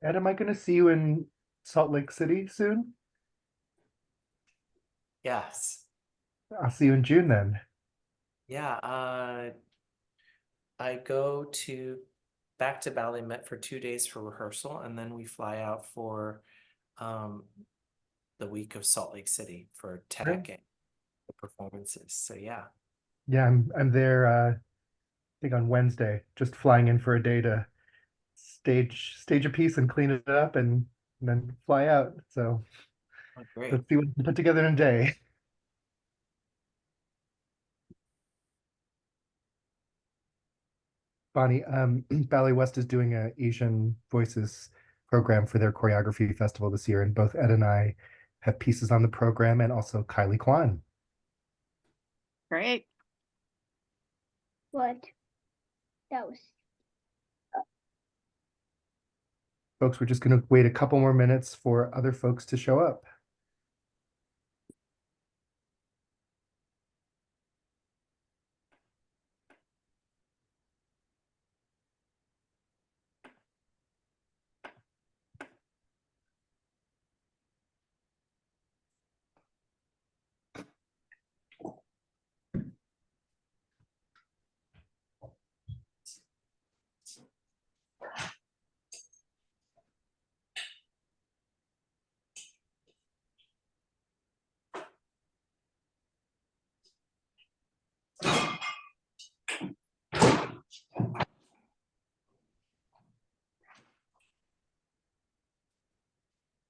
Ed, am I going to see you in Salt Lake City soon? Yes. I'll see you in June then. Yeah. I go to back to Ballet Met for 2 days for rehearsal, and then we fly out for um the week of Salt Lake City for Great. tech and the performances. So yeah. Yeah, I'm there I think on Wednesday, just flying in for a day to stage a piece and clean it up and then fly out. So Oh, great. let's see what we can put together in a day. Bonnie, Ballet West is doing a Asian Voices program for their choreography festival this year, and both Ed and I have pieces on the program, and also Kylie Kwan. Great. What? That was Folks, we're just going to wait a couple more minutes for other folks to show up.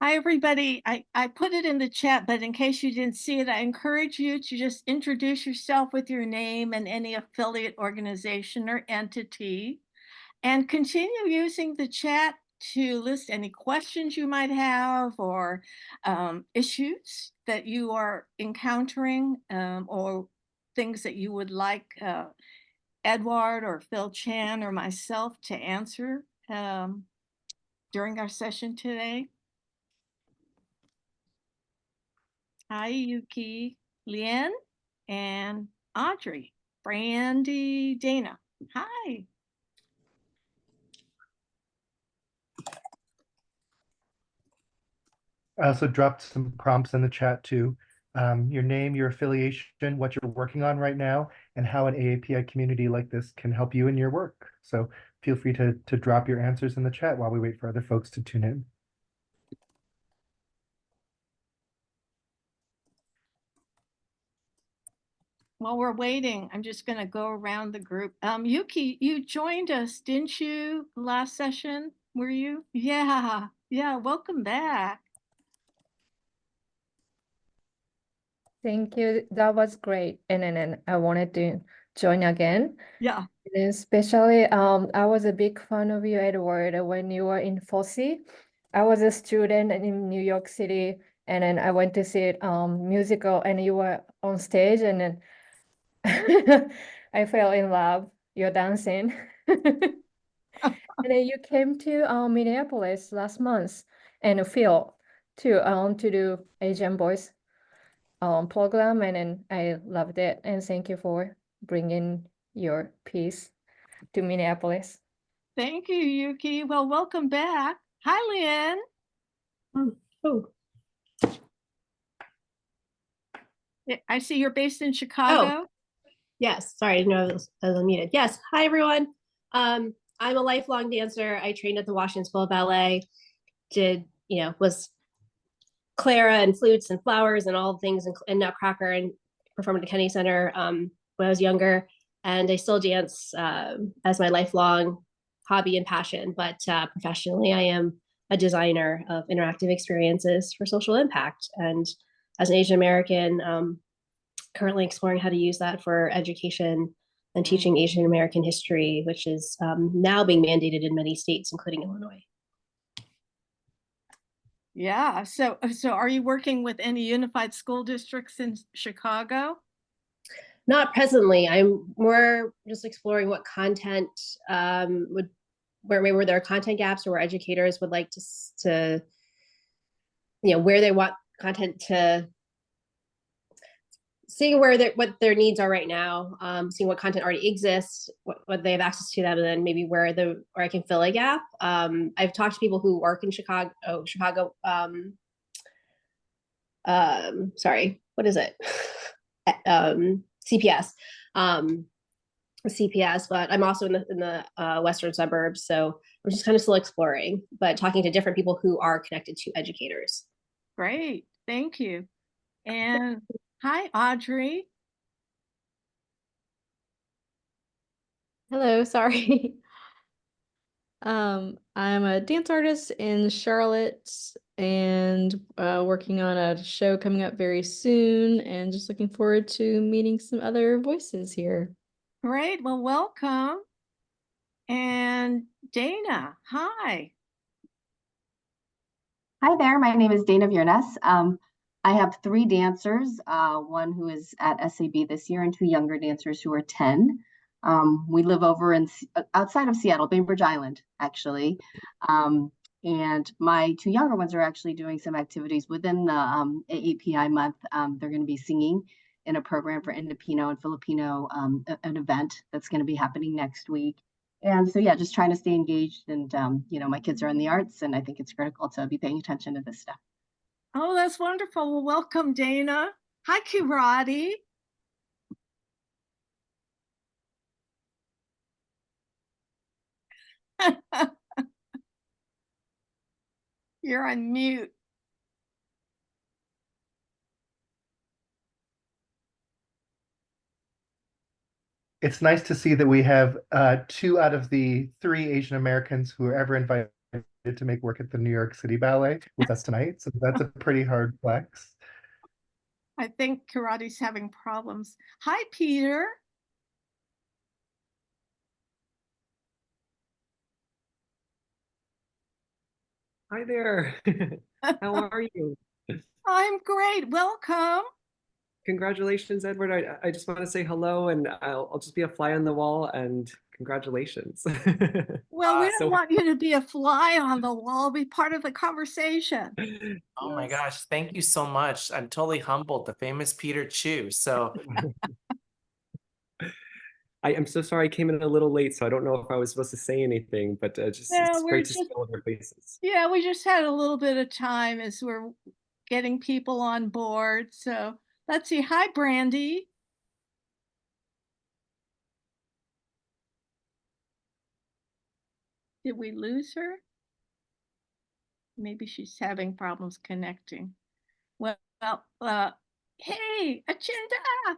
Hi, everybody. I put it in the chat, but in case you didn't see it, I encourage you to just introduce yourself with your name and any affiliate organization or entity, and continue using the chat to list any questions you might have or issues that you are encountering, or things that you would like Edward or Phil Chan or myself to answer during our session today. Hi, Yuki, Liang, and Audrey, Brandy, Dana. Hi. I also dropped some prompts in the chat too. Your name, your affiliation, what you're working on right now, and how an AAPI community like this can help you in your work. So feel free to drop your answers in the chat while we wait for other folks to tune in. While we're waiting, I'm just going to go around the group. Yuki, you joined us, didn't you, last session? Were you? Yeah. Welcome back. Thank you. That was great. And then I wanted to join again. Yeah. And especially, I was a big fan of you, Edward, when you were in Fosse. I was a student in New York City, and then I went to see it musical, and you were on stage, and then I fell in love. You're dancing. And then you came to Minneapolis last month and Phil to do Asian Voice program, and then I loved it. And thank you for bringing your piece to Minneapolis. Thank you, Yuki. Well, welcome back. Hi, Lian. Oh, I see you're based in Chicago. yes. Sorry, I didn't know I was unmuted. Yes. Hi, everyone. I'm a lifelong dancer. I trained at the Washington School of Ballet, was Clara and flutes and flowers and all things and Nutcracker, and performed at the Kennedy Center when I was younger. And I still dance as my lifelong hobby and passion. But professionally, I am a designer of interactive experiences for social impact. And as an Asian American, currently exploring how to use that for education and teaching Asian American history, which is now being mandated in many states, including Illinois. Yeah. So are you working with any unified school districts in Chicago? Not presently. I'm more just exploring what content where there are content gaps, or where educators would like to where they want content to seeing what their needs are right now, seeing what content already exists, what they have access to that, and then maybe where I can fill a gap. I've talked to people who work in Chicago, sorry, what is it? CPS. CPS, but I'm also in the western suburbs, so I'm just kind of still exploring, but talking to different people who are connected to educators. Great, thank you. And hi, Audrey. Hello, sorry. I'm a dance artist in Charlotte and working on a show coming up very soon, and just looking forward to meeting some other voices here. Great, well, welcome. And Dana, hi. Hi there, my name is Dana Viernes. I have 3 dancers, one who is at SAB this year and 2 younger dancers who are 10. We live over outside of Seattle, Bainbridge Island, actually. And my 2 younger ones are actually doing some activities within the AAPI month. They're going to be singing in a program for Indopino and Filipino, an event that's going to be happening next week. And so, yeah, just trying to stay engaged. And, my kids are in the arts, and I think it's critical to be paying attention to this stuff. Oh, that's wonderful. Well, welcome, Dana. Hi, Kirati. You're on mute. It's nice to see that we have 2 out of the 3 Asian Americans who were ever invited to make work at the New York City Ballet with us tonight. So that's a pretty hard flex. I think Kirati's having problems. Hi, Peter. Hi there. How are you? I'm great. Welcome. Congratulations, Edward. I just want to say hello, and I'll just be a fly on the wall, and congratulations. Well, we don't So- want you to be a fly on the wall, be part of the conversation. Oh my Yes. gosh, thank you so much. I'm totally humbled, the famous Peter Chu. So I am so sorry I came in a little late, so I don't know if I was supposed to say anything, but it's great to see all their faces. Yeah, we just had a little bit of time as we're getting people on board. So let's see. Hi, Brandy. Did we lose her? Maybe she's having problems connecting. Well, hey, Achinda.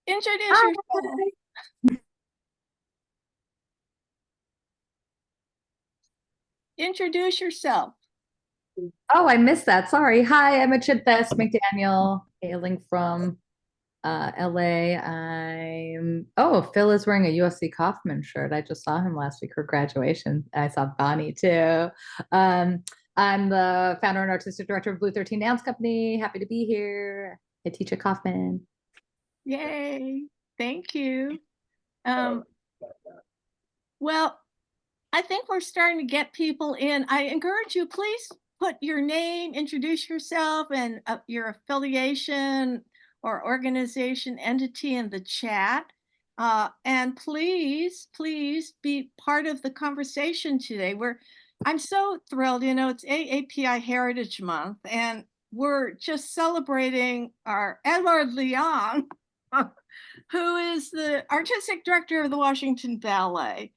Introduce yourself. Introduce yourself. Oh, I missed that. Sorry. Hi, I'm Achinta McDaniel, hailing from LA. Phil is wearing a USC Kaufman shirt. I just saw him last week for graduation. I saw Bonnie too. I'm the founder and artistic director of Blue 13 Dance Company. Happy to be here. I teach at Kaufman. Yay. Thank you. Well, I think we're starting to get people in. I encourage you, please put your name, introduce yourself, and your affiliation or organization entity in the chat. And please be part of the conversation today. I'm so thrilled, it's AAPI Heritage Month, and we're just celebrating our Edward Liang, who is the artistic director of the Washington Ballet.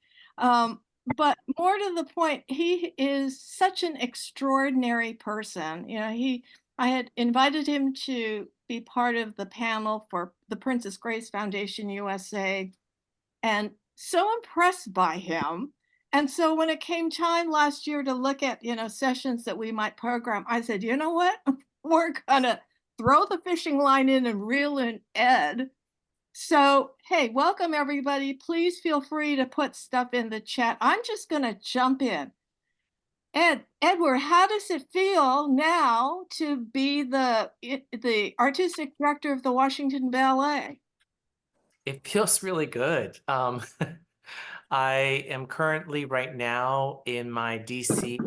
But more to the point, he is such an extraordinary person. I had invited him to be part of the panel for the Princess Grace Foundation USA, and so impressed by him. And so when it came time last year to look at, sessions that we might program, I said, you know what? We're gonna throw the fishing line in and reel in Ed. So, hey, welcome everybody. Please feel free to put stuff in the chat. I'm just going to jump in. Edward, how does it feel now to be the artistic director of the Washington Ballet? it feels really good. I am currently right now in my DC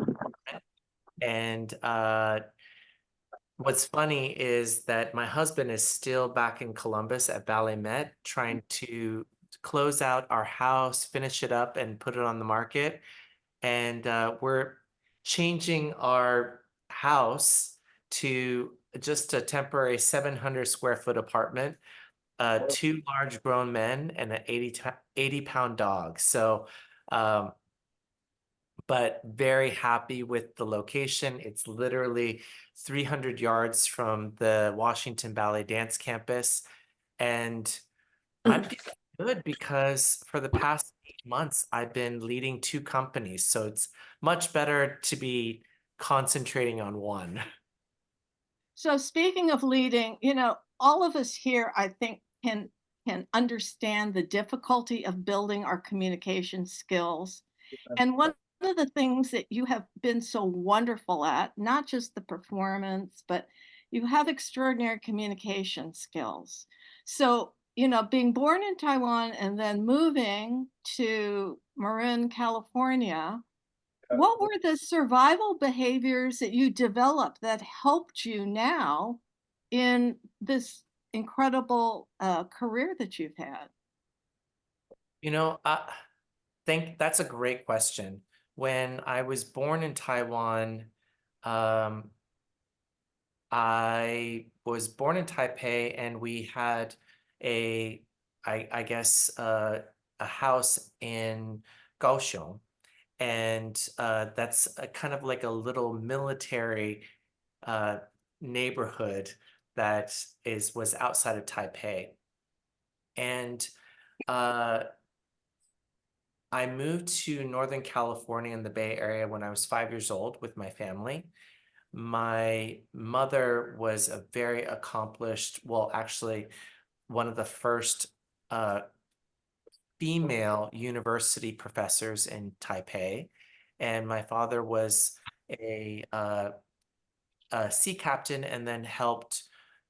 and what's funny is that my husband is still back in Columbus at Ballet Met trying to close out our house, finish it up, and put it on the market. And we're changing our house to just a temporary 700 square foot apartment, two large grown men and an 80-pound dog. So, but very happy with the location. It's literally 300 yards from the Washington Ballet Dance Campus. And I'm feeling good because for the past 8 months, I've been leading two companies. So it's much better to be concentrating on one. So speaking of leading, all of us here, I think, can understand the difficulty of building our communication skills. And one of the things that you have been so wonderful at, not just the performance, but you have extraordinary communication skills. So, being born in Taiwan and then moving to Marin, California, what were the survival behaviors that you developed that helped you now in this incredible career that you've had? I think that's a great question. When I was born in Taiwan, um, I was born in Taipei, and we had I guess, a house in Kaohsiung, and that's a kind of like a little military uh, neighborhood that was outside of Taipei. And uh, I moved to Northern California in the Bay Area when I was 5 years old with my family. My mother was a very accomplished, well, actually, one of the first uh, female university professors in Taipei. And my father was a sea captain and then helped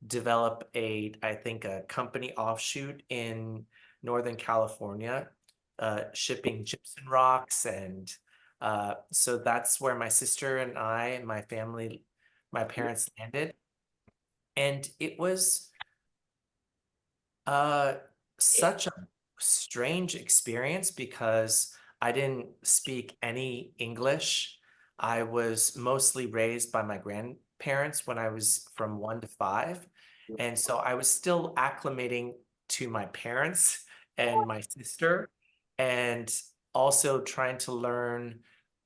develop I think, a company offshoot in Northern California, shipping gypsum rocks. And so that's where my sister and I and my family, my parents landed. And it was such a strange experience because I didn't speak any English. I was mostly raised by my grandparents when I was from 1 to 5. And so I was still acclimating to my parents and my sister, and also trying to learn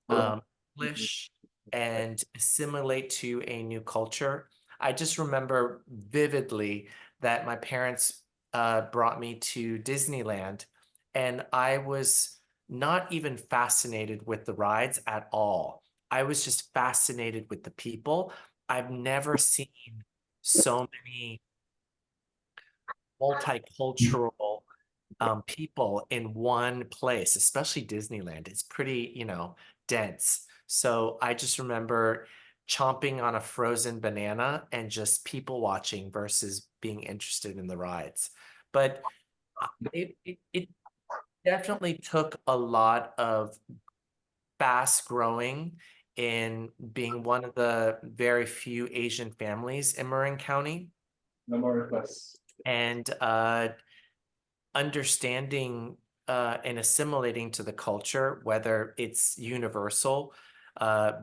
English and assimilate to a new culture. I just remember vividly that my parents brought me to Disneyland, and I was not even fascinated with the rides at all. I was just fascinated with the people. I've never seen so many multicultural people in one place, especially Disneyland. It's pretty, dense. So I just remember chomping on a frozen banana and just people watching versus being interested in the rides. But it definitely took a lot of fast growing in being one of the very few Asian families in Marin County. No more requests. And understanding and assimilating to the culture, whether it's universal,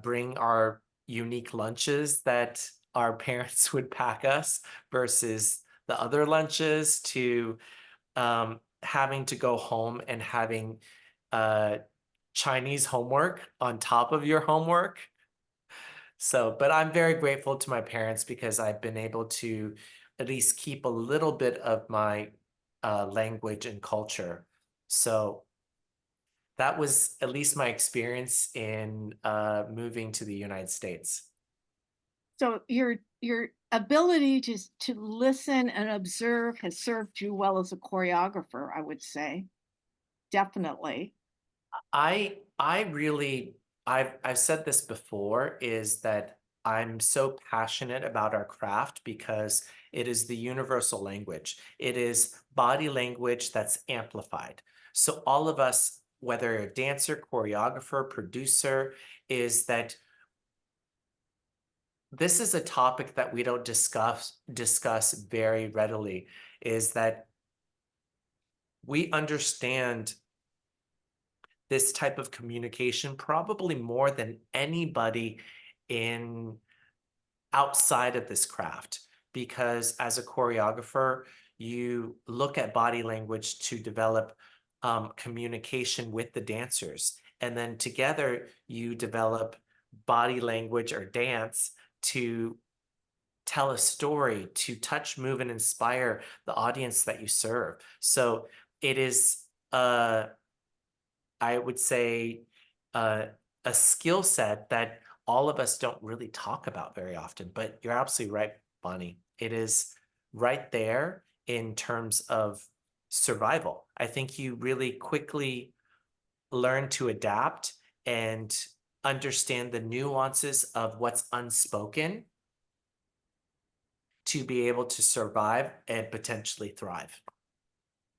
bring our unique lunches that our parents would pack us versus the other lunches, to having to go home and having Chinese homework on top of your homework. So, but I'm very grateful to my parents because I've been able to at least keep a little bit of my language and culture. So that was at least my experience in moving to the United States. So your ability to listen and observe has served you well as a choreographer, I would say. Definitely. I've said this before, is that I'm so passionate about our craft because it is the universal language. It is body language that's amplified. So all of us, whether a dancer, choreographer, producer, is that this is a topic that we don't discuss very readily, is that we understand this type of communication probably more than anybody in outside of this craft, because as a choreographer, you look at body language to develop communication with the dancers, and then together you develop body language or dance to tell a story, to touch, move, and inspire the audience that you serve. So it is I would say uh, a skill set that all of us don't really talk about very often. But you're absolutely right, Bonnie. It is right there in terms of survival. I think you really quickly learn to adapt and understand the nuances of what's unspoken to be able to survive and potentially thrive.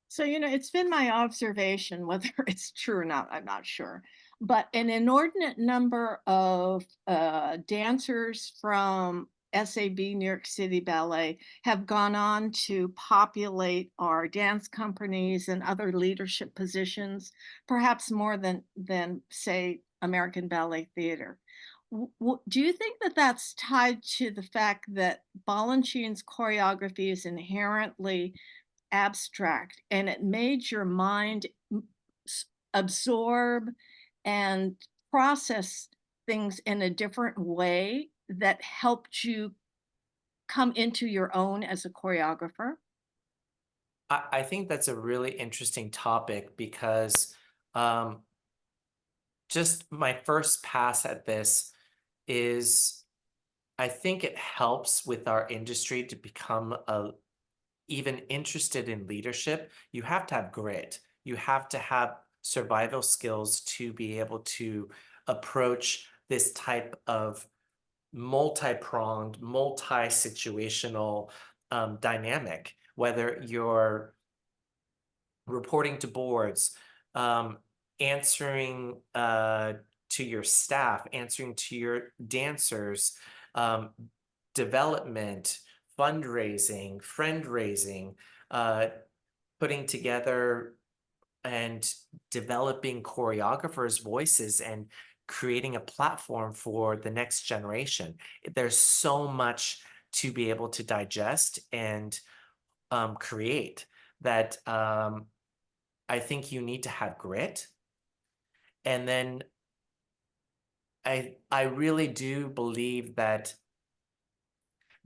So, it's been my observation, whether it's true or not, I'm not sure, but an inordinate number of dancers from SAB, New York City Ballet, have gone on to populate our dance companies and other leadership positions, perhaps more than say, American Ballet Theater. Do you think that that's tied to the fact that Balanchine's choreography is inherently abstract and it made your mind absorb and process things in a different way that helped you come into your own as a choreographer? I think that's a really interesting topic because just my first pass at this is I think it helps with our industry to become even interested in leadership. You have to have grit. You have to have survival skills to be able to approach this type of multi-pronged, multi-situational dynamic, whether you're reporting to boards, answering to your staff, answering to your dancers, development, fundraising, friend raising, putting together and developing choreographers' voices and creating a platform for the next generation. There's so much to be able to digest and create that I think you need to have grit. And then I really do believe that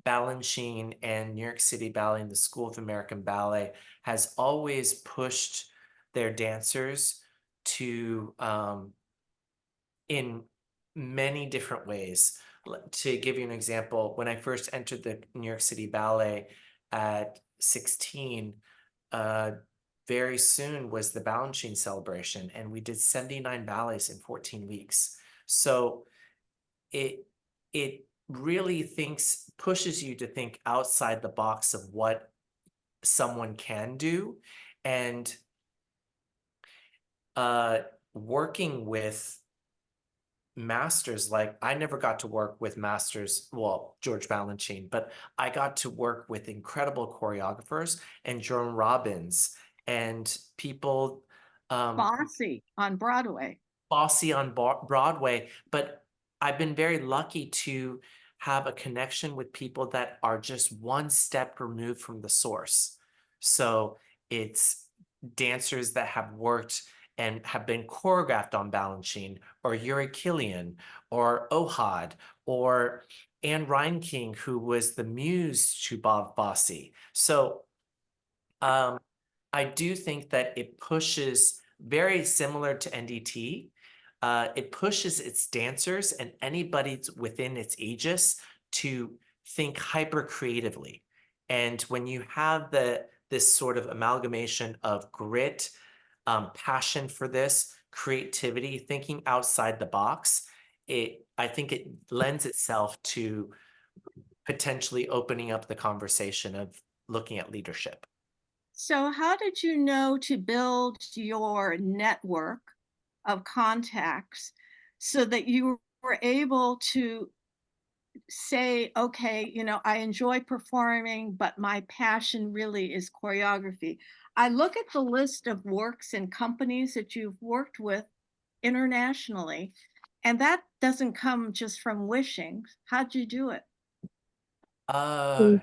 Balanchine and New York City Ballet and the School of American Ballet has always pushed their dancers to in many different ways. To give you an example, when I first entered the New York City Ballet at 16, very soon was the Balanchine celebration, and we did 79 ballets in 14 weeks. So it really pushes you to think outside the box of what someone can do, and working with masters, like I never got to work with masters, well, George Balanchine, but I got to work with incredible choreographers and Jerome Robbins and people Bossy on Broadway. Bossy on Broadway, but I've been very lucky to have a connection with people that are just one step removed from the source. So it's dancers that have worked and have been choreographed on Balanchine, or Yuri Killian, or Ohad, or Anne Reinking, who was the muse to Bob Fosse. So I do think that it pushes, very similar to NDT, it pushes its dancers and anybody within its aegis to think hyper creatively. And when you have this sort of amalgamation of grit, passion for this, creativity, thinking outside the box, I think it lends itself to potentially opening up the conversation of looking at leadership. So how did you know to build your network of contacts so that you were able to say, okay, I enjoy performing, but my passion really is choreography. I look at the list of works and companies that you've worked with internationally, and that doesn't come just from wishing. How'd you do it? I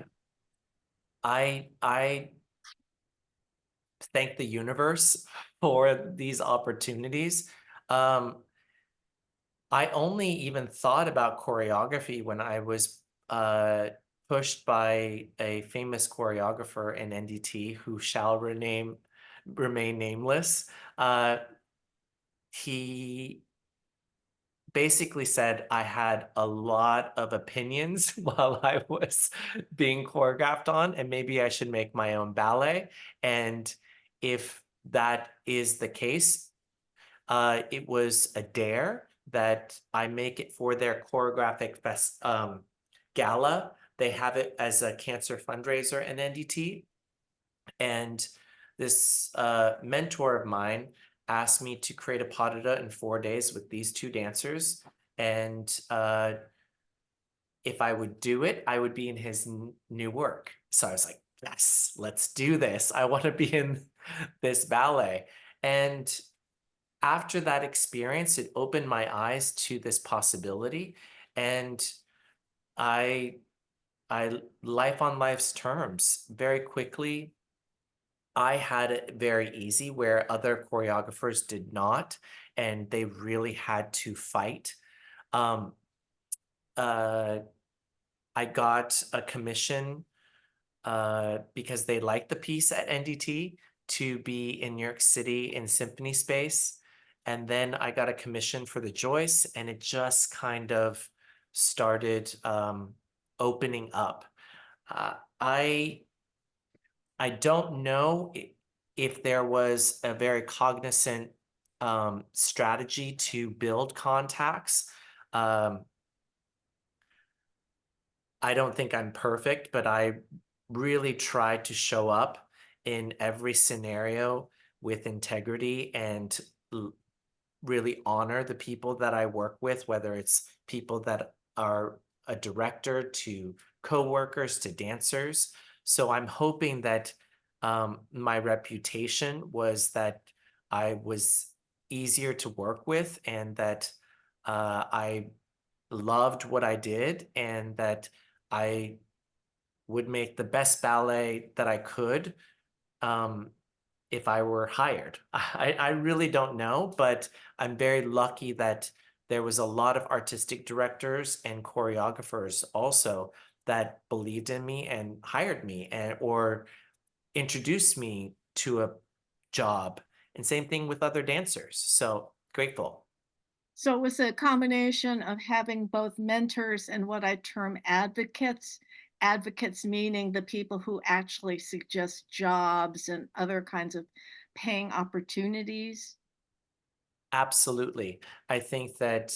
thank the universe for these opportunities. I only even thought about choreography when I was pushed by a famous choreographer in NDT who shall remain nameless. He basically said I had a lot of opinions while I was being choreographed on, and maybe I should make my own ballet. And if that is the case, it was a dare that I make it for their choreographic gala. They have it as a cancer fundraiser in NDT. And this mentor of mine asked me to create a pas de deux in 4 days with these two dancers. And if I would do it, I would be in his new work. So I was like, yes, let's do this. I want to be in this ballet. And after that experience, it opened my eyes to this possibility. And I life on life's terms, very quickly, I had it very easy where other choreographers did not, and they really had to fight. Um, I got a commission because they liked the piece at NDT to be in New York City in Symphony Space. And then I got a commission for the Joyce, and it just kind of started opening up. I don't know if there was a very cognizant strategy to build contacts. I don't think I'm perfect, but I really try to show up in every scenario with integrity and really honor the people that I work with, whether it's people that are a director to co-workers to dancers. So I'm hoping that my reputation was that I was easier to work with and that I loved what I did and that I would make the best ballet that I could if I were hired. I really don't know, but I'm very lucky that there was a lot of artistic directors and choreographers also that believed in me and hired me or introduced me to a job. And same thing with other dancers. So grateful. So it was a combination of having both mentors and what I term advocates. Advocates meaning the people who actually suggest jobs and other kinds of paying opportunities. Absolutely. I think that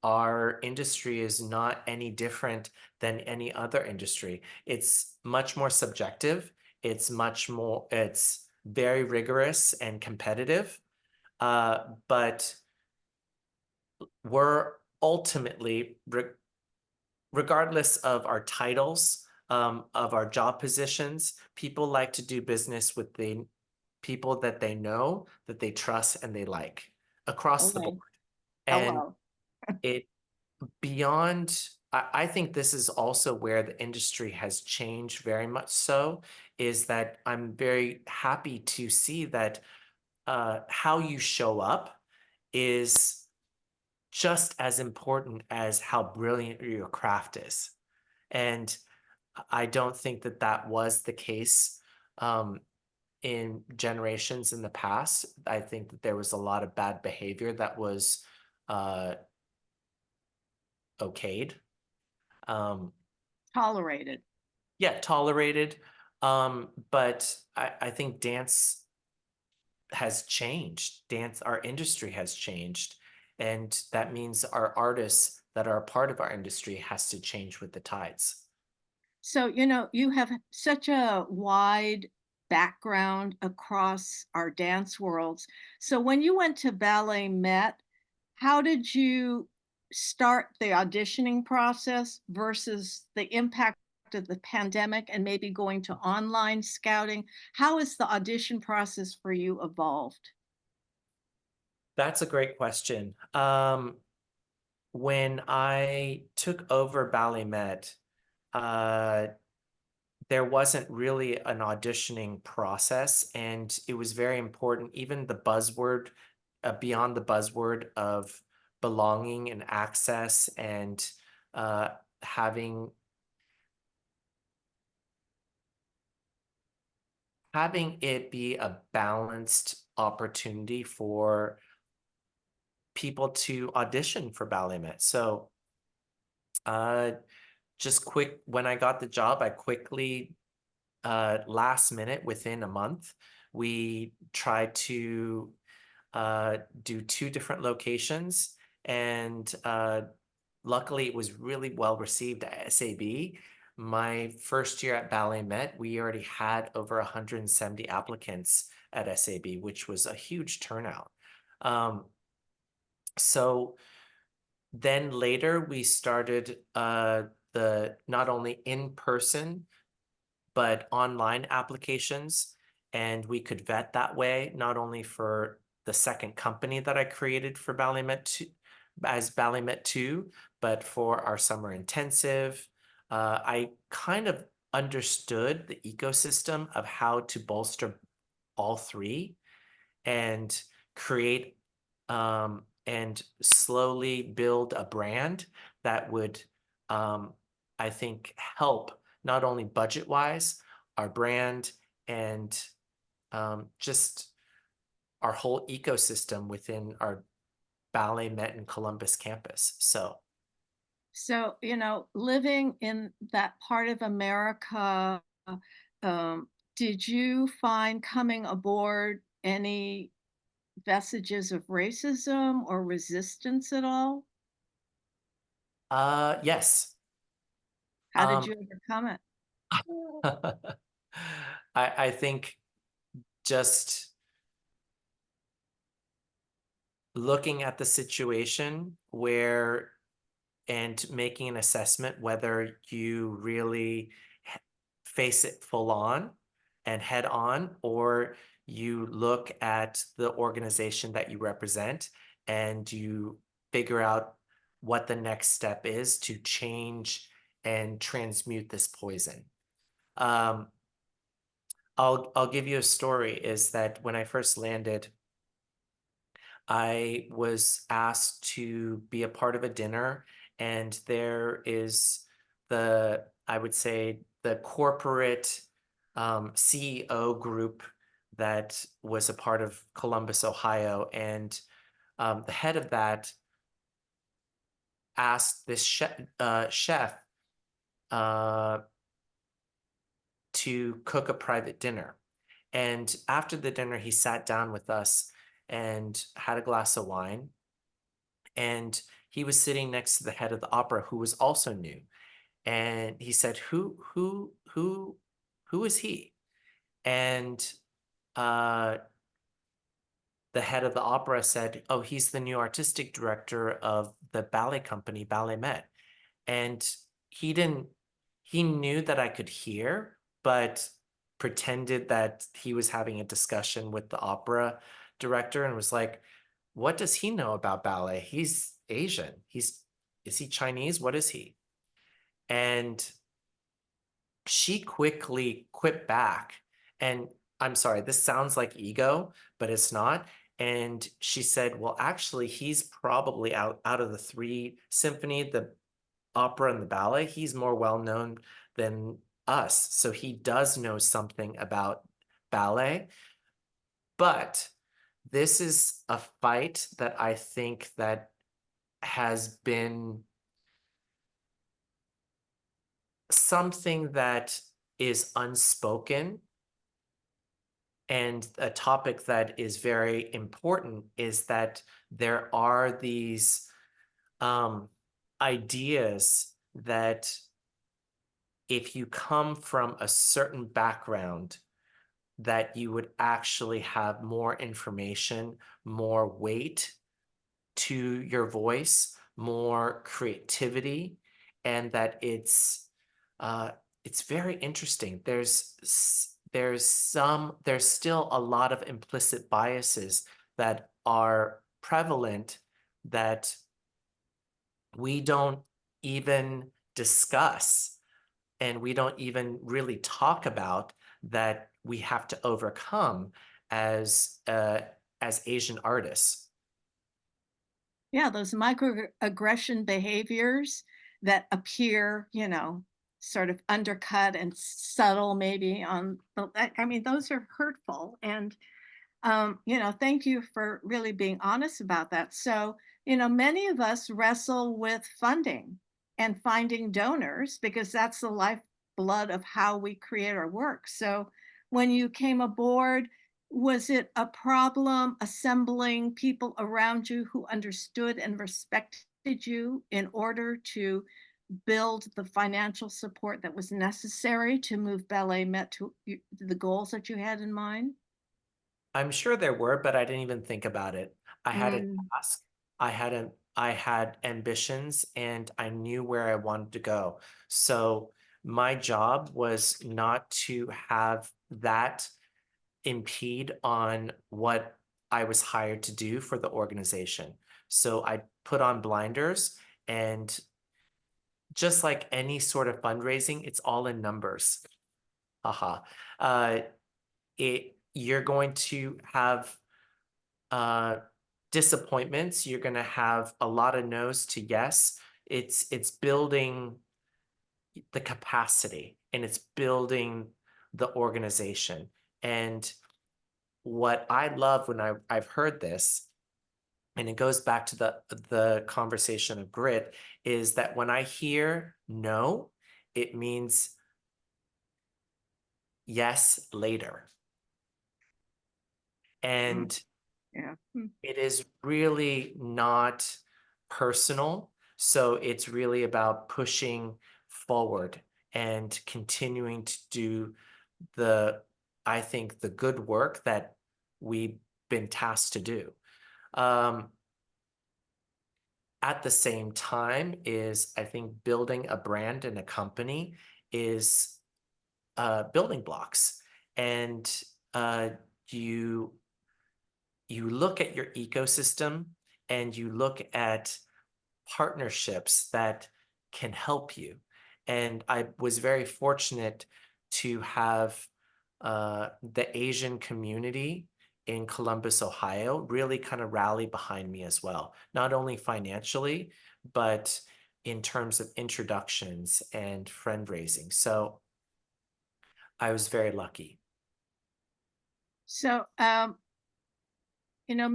our industry is not any different than any other industry. It's much more subjective. It's very rigorous and competitive. But we're ultimately, regardless of our titles, of our job positions, people like to do business with the people that they know, that they trust, and they like across the board. And it beyond, I think this is also where the industry has changed very much so, is that I'm very happy to see that how you show up is just as important as how brilliant your craft is. And I don't think that that was the case in generations in the past. I think that there was a lot of bad behavior that was okayed. Tolerated. Yeah, tolerated. But I think dance has changed. Our industry has changed. And that means our artists that are a part of our industry has to change with the tides. So, you have such a wide background across our dance worlds. So when you went to Ballet Met, how did you start the auditioning process versus the impact of the pandemic and maybe going to online scouting? How has the audition process for you evolved? That's a great question. When I took over Ballet Met, there wasn't really an auditioning process, and it was very important, even the buzzword, beyond the buzzword of belonging and access and having it be a balanced opportunity for people to audition for Ballet Met. So just quick, when I got the job, I quickly, last minute, within a month, we tried to do 2 different locations, and luckily it was really well received at SAB. My first year at Ballet Met, we already had over 170 applicants at SAB, which was a huge turnout. So then later we started the not only in-person but online applications, and we could vet that way, not only for the second company that I created for Ballet Met 2, as Ballet Met 2, but for our summer intensive. I kind of understood the ecosystem of how to bolster all 3 and create and slowly build a brand that would, I think, help not only budget-wise, our brand, and just our whole ecosystem within our Ballet Met in Columbus campus. So, living in that part of America, did you find coming aboard any vestiges of racism or resistance at all? yes. How did you overcome it? I think just looking at the situation and making an assessment whether you really face it full on and head on, or you look at the organization that you represent and you figure out what the next step is to change and transmute this poison. I'll give you a story, is that when I first landed, I was asked to be a part of a dinner, and there is I would say, the corporate CEO group that was a part of Columbus, Ohio, and the head of that asked this chef to cook a private dinner. And after the dinner, he sat down with us and had a glass of wine. And he was sitting next to the head of the opera, who was also new. And he said, who is he? And the head of the opera said, oh, he's the new artistic director of the ballet company, Ballet Met. And he knew that I could hear, but pretended that he was having a discussion with the opera director and was like, what does he know about ballet? He's Asian. Is he Chinese? What is he? And she quickly quipped back. And I'm sorry, this sounds like ego, but it's not. And she said, well, actually, he's probably out of the 3 symphony, the opera and the ballet, he's more well-known than us. So he does know something about ballet. But this is a fight that I think that has been something that is unspoken, and a topic that is very important is that there are these ideas that if you come from a certain background, that you would actually have more information, more weight to your voice, more creativity, and that it's very interesting. There's still a lot of implicit biases that are prevalent that we don't even discuss, and we don't even really talk about, that we have to overcome as Asian artists. Yeah, those microaggression behaviors that appear, you know, sort of undercut and subtle maybe on the, I mean, those are hurtful. And, you know, thank you for really being honest about that. So, you know, many of us wrestle with funding and finding donors because that's the lifeblood of how we create our work. So when you came aboard, was it a problem assembling people around you who understood and respected you in order to build the financial support that was necessary to move Ballet Met to the goals that you had in mind? I'm sure there were, but I didn't even think about it. I had a Mm. task, I had ambitions, and I knew where I wanted to go. So my job was not to have that impede on what I was hired to do for the organization. So I put on blinders, and just like any sort of fundraising, it's all in numbers. Haha. You're going to have disappointments. You're going to have a lot of no's to yes. It's building the capacity, and it's building the organization. And what I love when I've heard this, and it goes back to the conversation of grit, is that when I hear no, it means yes later. And Yeah. it is really not personal. So it's really about pushing forward and continuing to do I think, the good work that we've been tasked to do. At the same time is, I think, building a brand and a company is building blocks. And you look at your ecosystem, and you look at partnerships that can help you. And I was very fortunate to have the Asian community in Columbus, Ohio, really kind of rally behind me as well, not only financially, but in terms of introductions and friend raising. So I was very lucky. So, you know,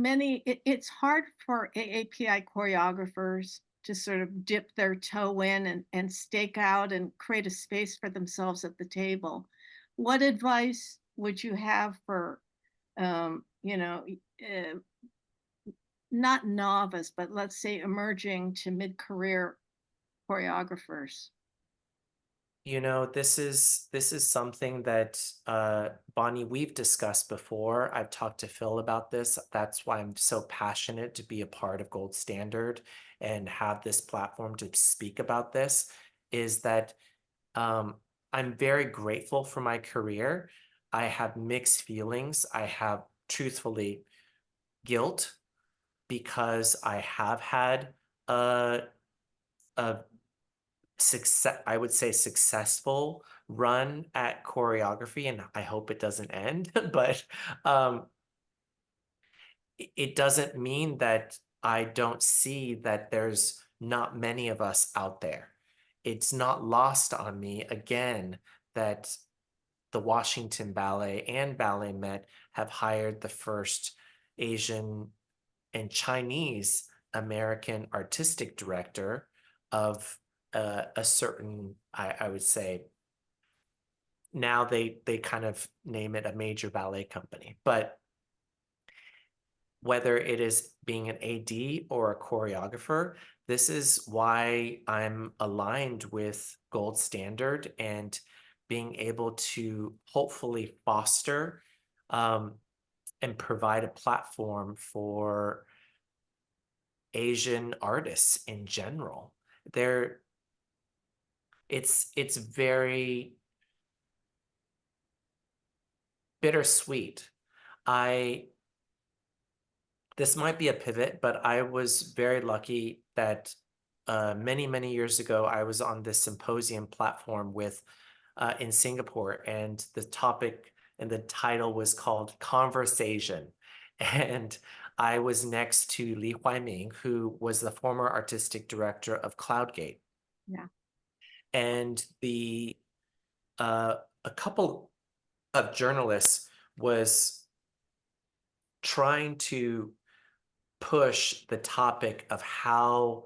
it's hard for AAPI choreographers to sort of dip their toe in and stake out and create a space for themselves at the table. What advice would you have for, you know, not novice, but let's say emerging to mid-career choreographers? You know, this is something that Bonnie, we've discussed before. I've talked to Phil about this. That's why I'm so passionate to be a part of Gold Standard and have this platform to speak about this, is that I'm very grateful for my career. I have mixed feelings. I have, truthfully, guilt, because I have had a I would say successful run at choreography, and I hope it doesn't end, but it doesn't mean that I don't see that there's not many of us out there. It's not lost on me, again, that the Washington Ballet and Ballet Met have hired the first Asian and Chinese American artistic director of a certain, I would say, now they kind of name it a major ballet company. But whether it is being an AD or a choreographer, this is why I'm aligned with Gold Standard and being able to hopefully foster and provide a platform for Asian artists in general. It's very bittersweet. This might be a pivot, but I was very lucky that many, many years ago, I was on this symposium platform with in Singapore, and the topic and the title was called Conversation. And I was next to Li Huaiming, who was the former artistic director of Cloudgate. Yeah. And a couple of journalists was trying to push the topic of how,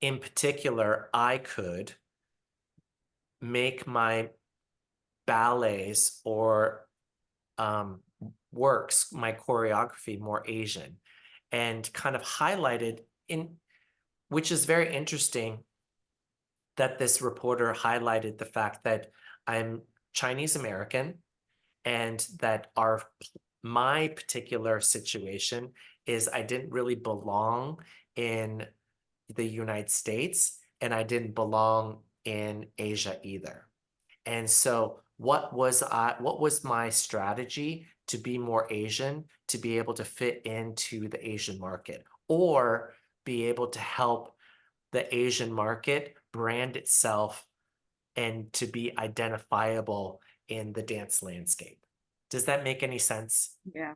in particular, I could make my ballets or works, my choreography, more Asian, and kind of highlighted which is very interesting, that this reporter highlighted the fact that I'm Chinese American, and that my particular situation is I didn't really belong in the United States, and I didn't belong in Asia either. And so what was my strategy to be more Asian, to be able to fit into the Asian market, or be able to help the Asian market brand itself and to be identifiable in the dance landscape? Does that make any sense? Yeah.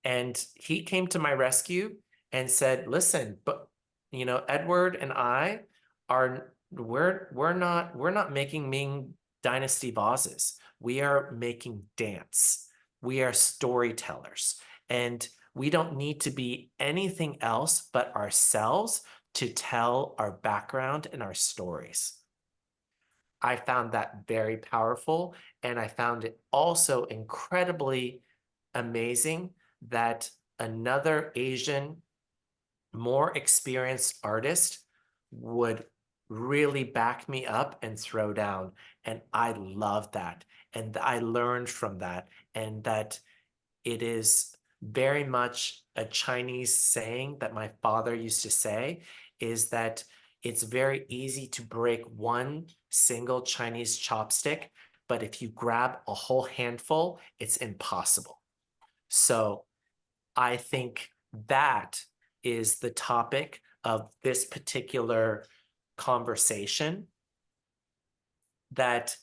And he came to my rescue and said, listen, but Edward and I we're not making Ming Dynasty vases. We are making dance. We are storytellers. And we don't need to be anything else but ourselves to tell our background and our stories. I found that very powerful, and I found it also incredibly amazing that another Asian, more experienced artist would really back me up and throw down. And I love that. And I learned from that, and that it is very much a Chinese saying that my father used to say, is that it's very easy to break one single Chinese chopstick, but if you grab a whole handful, it's impossible. So I think that is the topic of this particular conversation, that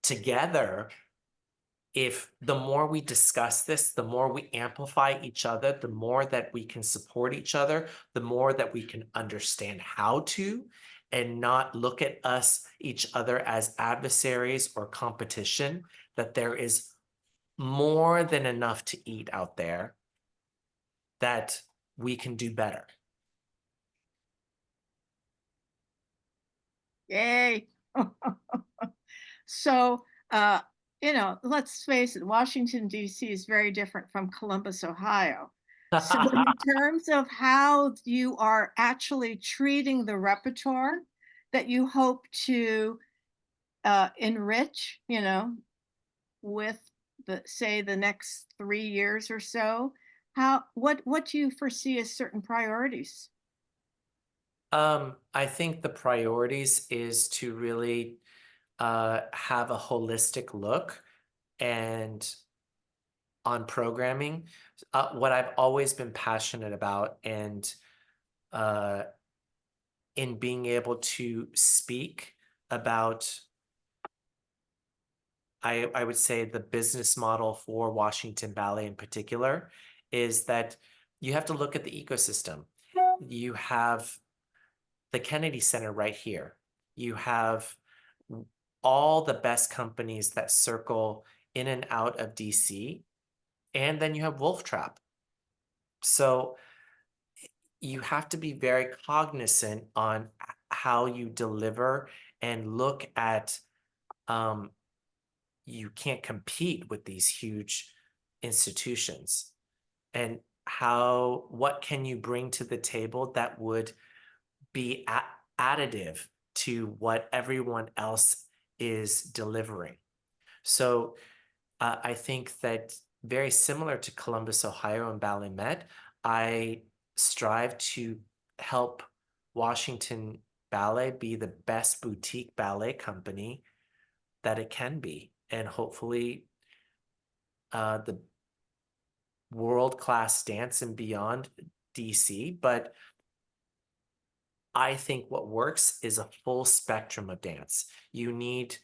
together, if the more we discuss this, the more we amplify each other, the more that we can support each other, the more that we can understand how to, and not look at each other as adversaries or competition, that there is more than enough to eat out there, that we can do better. Yay. So, let's face it, Washington, D.C. is very different from Columbus, Ohio. So in terms of how you are actually treating the repertoire that you hope to enrich, with the next 3 years or so, what do you foresee as certain priorities? I think the priorities is to really have a holistic look and on programming. What I've always been passionate about, and in being able to speak about, I would say, the business model for Washington Ballet in particular, is that you have to look at the ecosystem. You have the Kennedy Center right here. You have all the best companies that circle in and out of DC. And then you have Wolf Trap. So you have to be very cognizant on how you deliver and look at, you can't compete with these huge institutions. And what can you bring to the table that would be additive to what everyone else is delivering? So I think that very similar to Columbus, Ohio and Ballet Met, I strive to help Washington Ballet be the best boutique ballet company that it can be, and hopefully the world-class dance and beyond DC. But I think what works is a full spectrum of dance. You need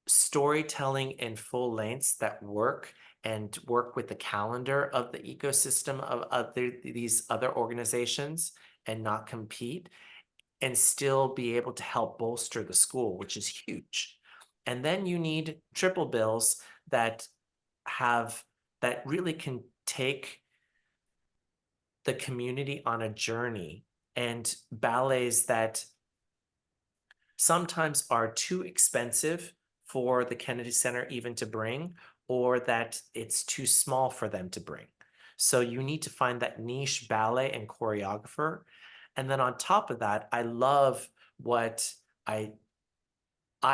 storytelling in full lengths that work and work with the calendar of the ecosystem of these other organizations and not compete, and still be able to help bolster the school, which is huge. And then you need triple bills that really can take the community on a journey, and ballets that sometimes are too expensive for the Kennedy Center even to bring, or that it's too small for them to bring. So you need to find that niche ballet and choreographer. And then on top of that, I love what I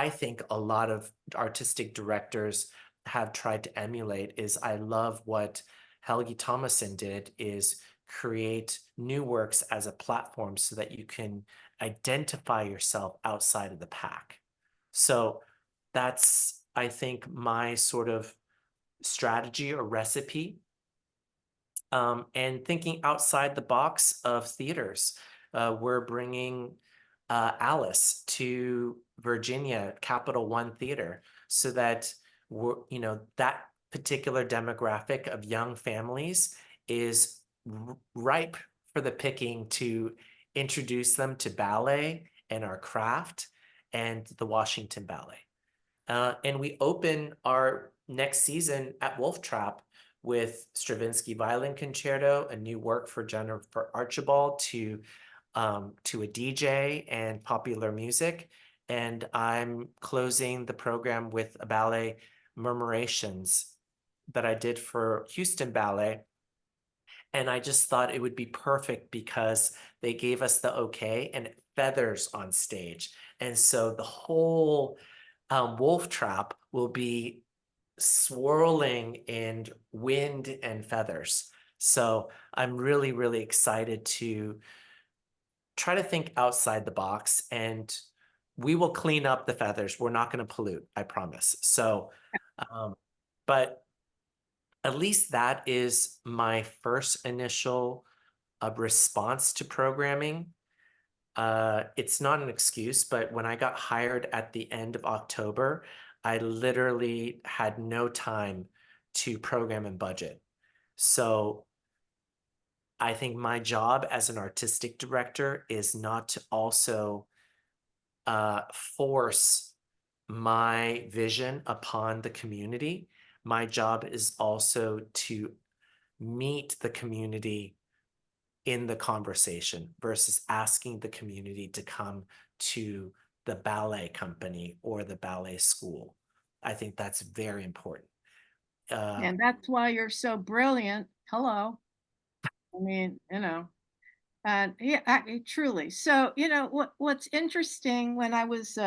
think a lot of artistic directors have tried to emulate is I love what Helgi Thomason did, is create new works as a platform so that you can identify yourself outside of the pack. So that's, I think, my sort of strategy or recipe. And thinking outside the box of theaters. We're bringing Alice to Virginia, Capital One Theater, so that that particular demographic of young families is ripe for the picking to introduce them to ballet and our craft and the Washington Ballet. And we open our next season at Wolf Trap with Stravinsky Violin Concerto, a new work for Jennifer Archibald, to a DJ and popular music. And I'm closing the program with a ballet, Murmurations, that I did for Houston Ballet. And I just thought it would be perfect because they gave us the okay, and it feathers on stage. And so the whole Wolf Trap will be swirling in wind and feathers. So I'm really, really excited to try to think outside the box, and we will clean up the feathers. We're not going to pollute, I promise. So, but at least that is my first initial response to programming. It's not an excuse, but when I got hired at the end of October, I literally had no time to program and budget. So I think my job as an artistic director is not to also force my vision upon the community. My job is also to meet the community in the conversation versus asking the community to come to the ballet company or the ballet school. I think that's very important. And that's why you're so brilliant. Hello. I mean, yeah, truly. So, what's interesting when I was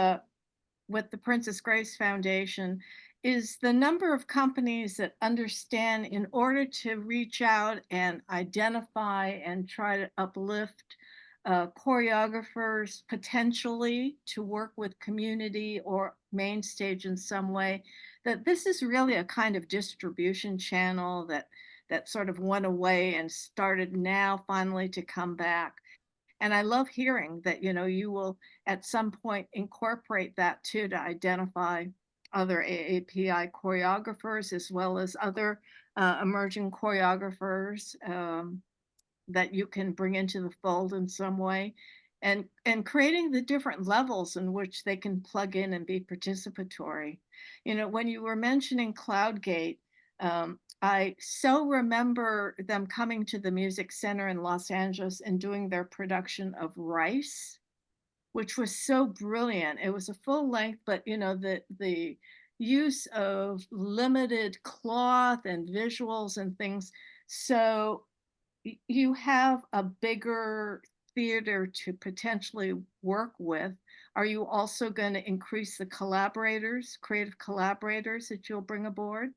with the Princess Grace Foundation is the number of companies that understand in order to reach out and identify and try to uplift choreographers potentially to work with community or main stage in some way, that this is really a kind of distribution channel that sort of went away and started now finally to come back. And I love hearing that, you will at some point incorporate that too, to identify other AAPI choreographers as well as other emerging choreographers that you can bring into the fold in some way, and creating the different levels in which they can plug in and be participatory. When you were mentioning Cloudgate, I so remember them coming to the Music Center in Los Angeles and doing their production of Rice, which was so brilliant. It was a full length, but the use of limited cloth and visuals and things. So you have a bigger theater to potentially work with. Are you also going to increase the creative collaborators that you'll bring aboard?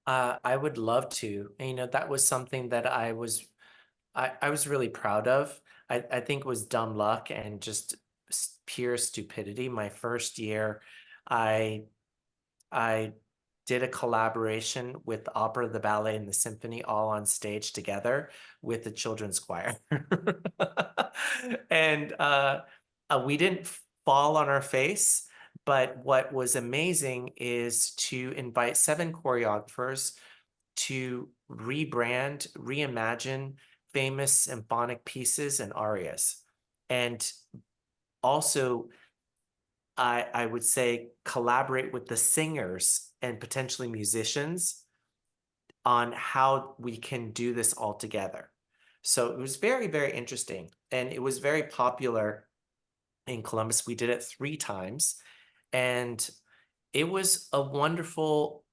I would love to. And, you know, that was something that I was really proud of. I think it was dumb luck and just pure stupidity. My first year, I I did a collaboration with the opera, the ballet, and the symphony all on stage together with the children's choir. And we didn't fall on our face, but what was amazing is to invite 7 choreographers to rebrand, reimagine famous symphonic pieces and arias. And also, I would say collaborate with the singers and potentially musicians on how we can do this all together. So it was very, very interesting. And it was very popular in Columbus. We did it 3 times. And it was a wonderful,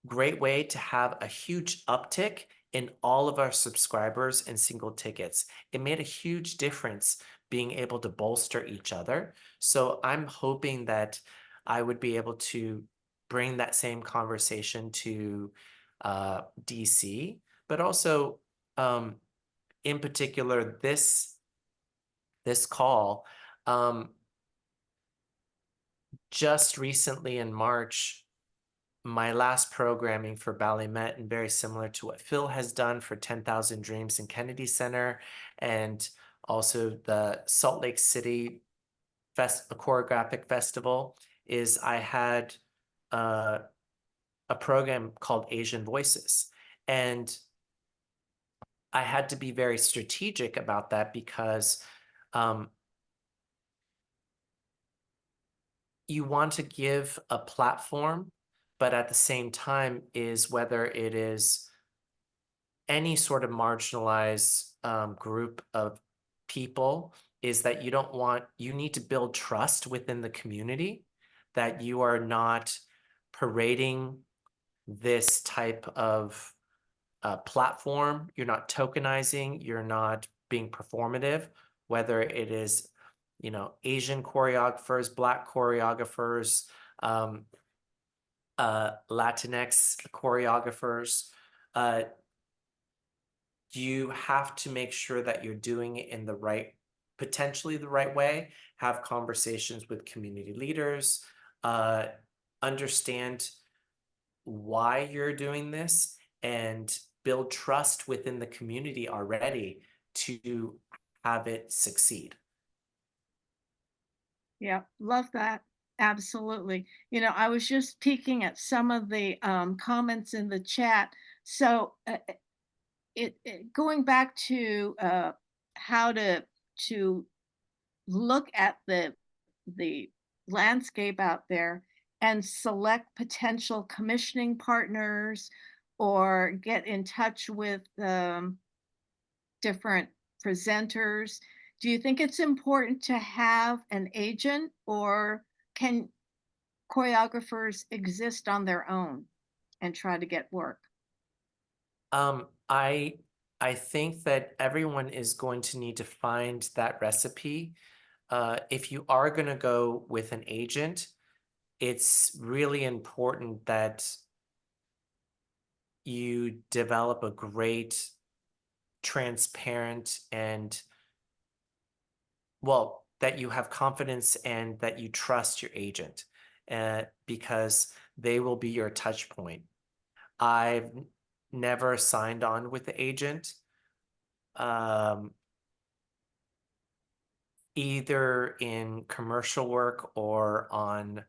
great way to have a huge uptick in all of our subscribers and single tickets. It made a huge difference being able to bolster each other. So I'm hoping that I would be able to bring that same conversation to DC, but also in particular this call. Just recently in March, my last programming for Ballet Met, and very similar to what Phil has done for 10,000 Dreams in Kennedy Center, and also the Salt Lake City choreographic festival, is I had a program called Asian Voices. And I had to be very strategic about that because you want to give a platform, but at the same time is whether it is any sort of marginalized group of people, is that you need to build trust within the community, that you are not parading this type of platform, you're not tokenizing, you're not being performative, whether it is, you know, Asian choreographers, Black choreographers, Latinx choreographers. You have to make sure that you're doing it in potentially the right way, have conversations with community leaders, understand why you're doing this, and build trust within the community already to have it succeed. Yeah, love that. Absolutely. You know, I was just peeking at some of the comments in the chat. So going back to how to look at the landscape out there and select potential commissioning partners or get in touch with different presenters. Do you think it's important to have an agent, or can choreographers exist on their own and try to get work? I think that everyone is going to need to find that recipe. If you are going to go with an agent, it's really important that you develop a great, transparent, and, well, that you have confidence and that you trust your agent, because they will be your touch point. I've never signed on with the agent, either in commercial work or on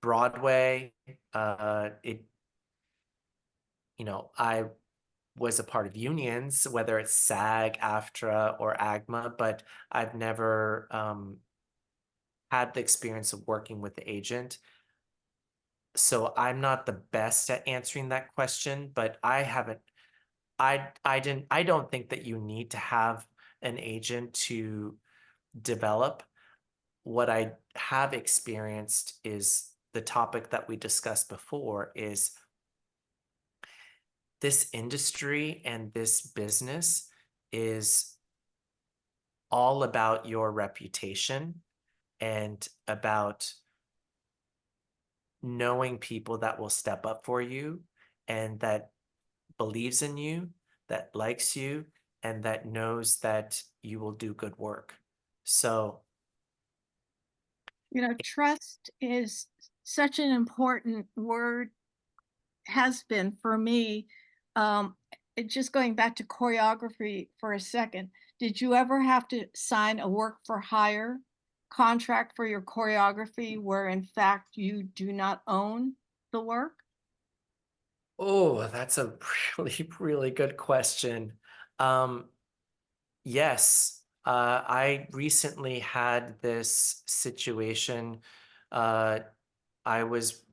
Broadway. You know, I was a part of unions, whether it's SAG, AFTRA, or AGMA, but I've never had the experience of working with the agent. So I'm not the best at answering that question, but I don't think that you need to have an agent to develop. What I have experienced is the topic that we discussed before, is this industry and this business is all about your reputation and about knowing people that will step up for you and that believes in you, that likes you, and that knows that you will do good work. So, You know, trust is such an important word, has been for me. Just going back to choreography for a second, did you ever have to sign a work for hire contract for your choreography where in fact you do not own the work? oh, that's a really, really good question. Yes, I recently had this situation. I was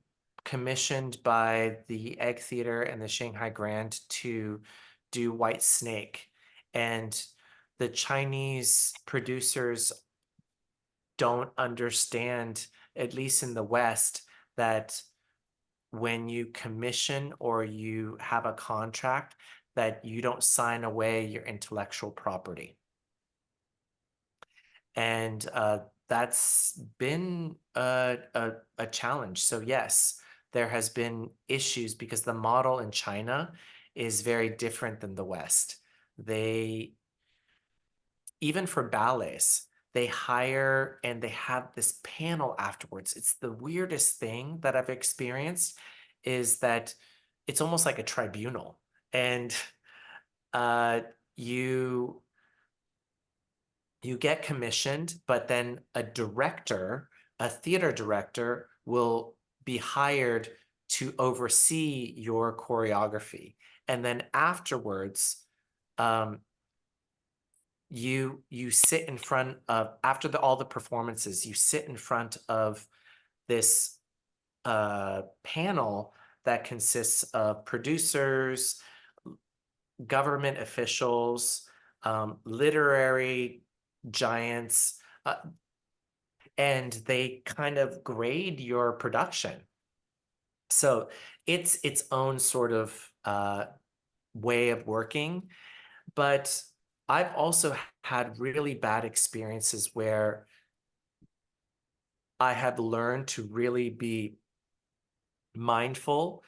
commissioned by the Egg Theater and the Shanghai Grand to do White Snake. And the Chinese producers don't understand, at least in the West, that when you commission or you have a contract, that you don't sign away your intellectual property. And that's been a challenge. So yes, there has been issues because the model in China is very different than the West. They, even for ballets, they hire and they have this panel afterwards. It's the weirdest thing that I've experienced, is that it's almost like a tribunal. And you get commissioned, but then a director, a theater director, will be hired to oversee your choreography. And then afterwards, you sit in front of, after all the performances, you sit in front of this panel that consists of producers, government officials, literary giants, and they kind of grade your production. So it's its own sort of way of working. But I've also had really bad experiences where I had learned to really be mindful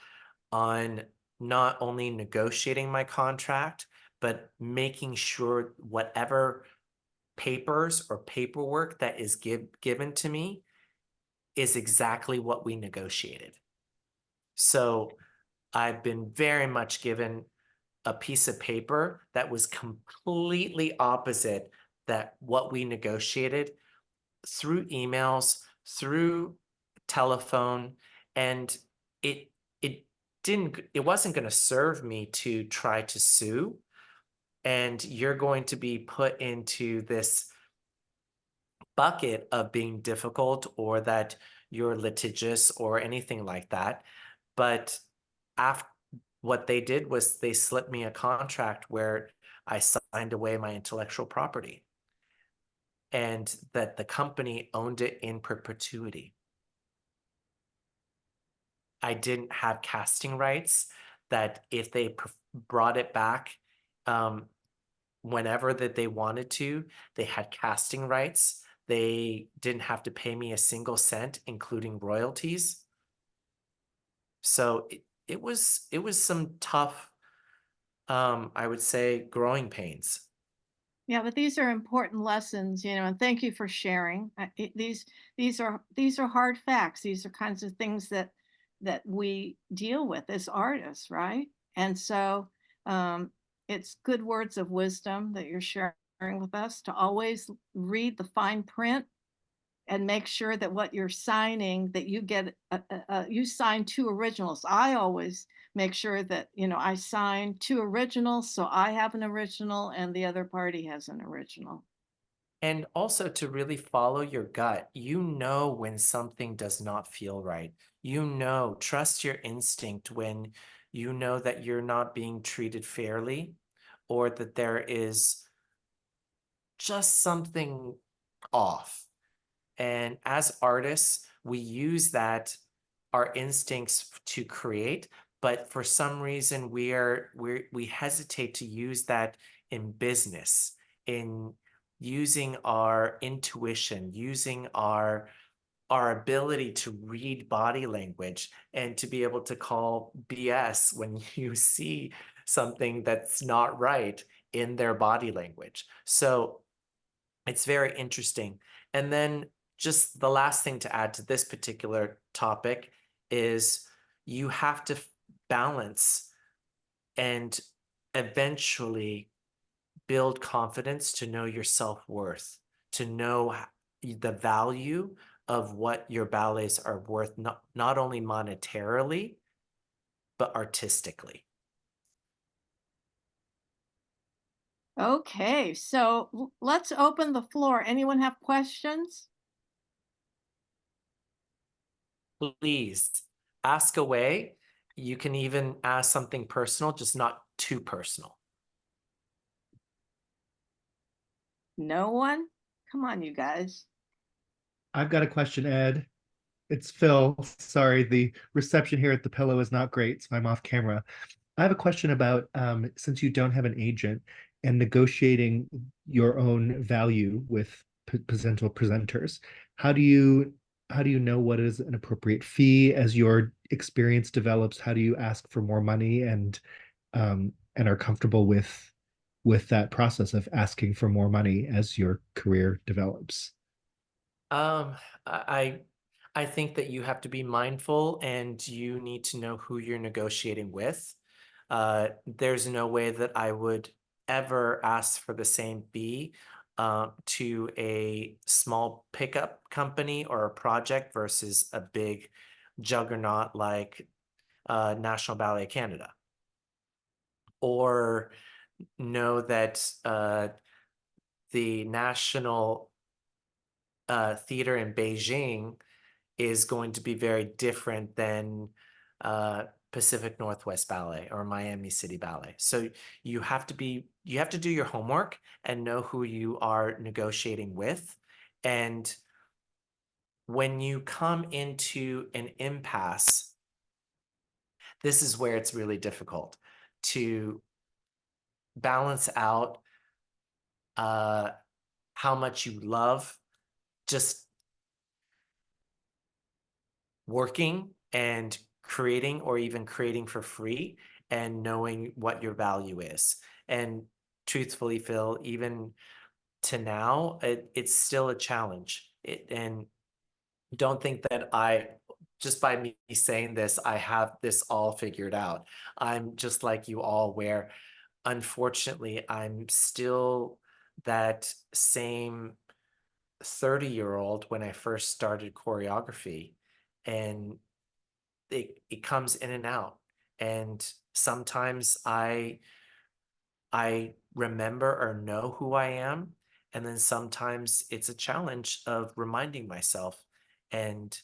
on not only negotiating my contract, but making sure whatever papers or paperwork that is given to me is exactly what we negotiated. So I've been very much given a piece of paper that was completely opposite that what we negotiated, through emails, through telephone, and it wasn't going to serve me to try to sue. And you're going to be put into this bucket of being difficult, or that you're litigious or anything like that. But after, what they did was they slipped me a contract where I signed away my intellectual property, and that the company owned it in perpetuity. I didn't have casting rights, that if they brought it back whenever that they wanted to, they had casting rights. They didn't have to pay me a single cent, including royalties. So it was some tough, I would say, growing pains. Yeah, but these are important lessons, you know, and thank you for sharing. These are hard facts. These are kinds of things that we deal with as artists, right? And so it's good words of wisdom that you're sharing with us, to always read the fine print and make sure that what you're signing, that you get you sign 2 originals. I always make sure that, you know, I sign 2 originals, so I have an original and the other party has an original. And also to really follow your gut. You know when something does not feel right. You know, trust your instinct when you know that you're not being treated fairly, or that there is just something off. And as artists, we use that, our instincts, to create, but for some reason we hesitate to use that in business, in using our intuition, using our our ability to read body language and to be able to call BS when you see something that's not right in their body language. So it's very interesting. And then just the last thing to add to this particular topic is you have to balance and eventually build confidence to know your self-worth, to know the value of what your ballets are worth, not only monetarily, but artistically. Okay, so let's open the floor. Anyone have questions? Please ask away. You can even ask something personal, just not too personal. No one? Come on, you guys. I've got a question, Ed. It's Phil. Sorry, the reception here at the Pillow is not great, so I'm off camera. I have a question about since you don't have an agent and negotiating your own value with potential presenters, how do you know what is an appropriate fee as your experience develops? How do you ask for more money and are comfortable with that process of asking for more money as your career develops? Um, I I think that you have to be mindful and you need to know who you're negotiating with. There's no way that I would ever ask for the same fee to a small pickup company or a project versus a big juggernaut like National Ballet Canada. Or know that the National Theater in Beijing is going to be very different than Pacific Northwest Ballet or Miami City Ballet. So you have to do your homework and know who you are negotiating with. And when you come into an impasse, this is where it's really difficult to balance out how much you love just working and creating, or even creating for free, and knowing what your value is. And truthfully, Phil, even to now, it's still a challenge. And don't think that just by me saying this, I have this all figured out. I'm just like you all, where unfortunately, I'm still that same 30-year-old when I first started choreography, and it comes in and out. And sometimes I remember or know who I am, and then sometimes it's a challenge of reminding myself. And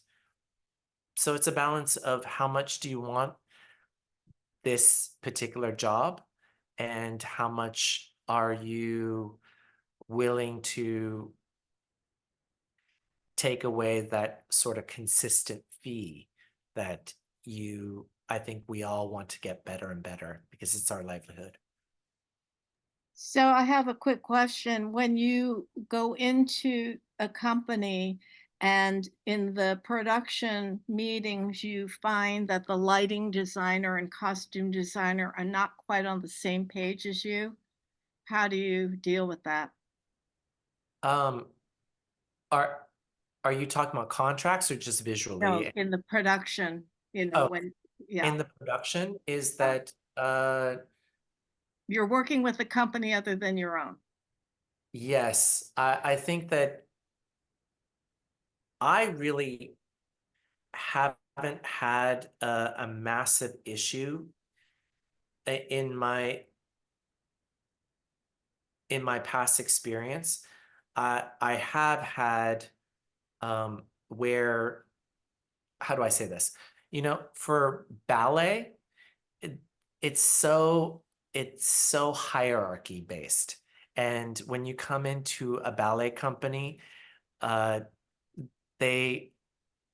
so it's a balance of how much do you want this particular job, and how much are you willing to take away that sort of consistent fee that I think we all want to get better and better because it's our livelihood. So I have a quick question. When you go into a company and in the production meetings, you find that the lighting designer and costume designer are not quite on the same page as you, how do you deal with that? Um, are are you talking about contracts or just No, visually? in the production, Oh, when, in the production is that you're working with a company other than your own. yes, I think that I really haven't had a massive issue in my past experience. I have had where, how do I say this? You know, for ballet, it, it's so hierarchy based. And when you come into a ballet company, they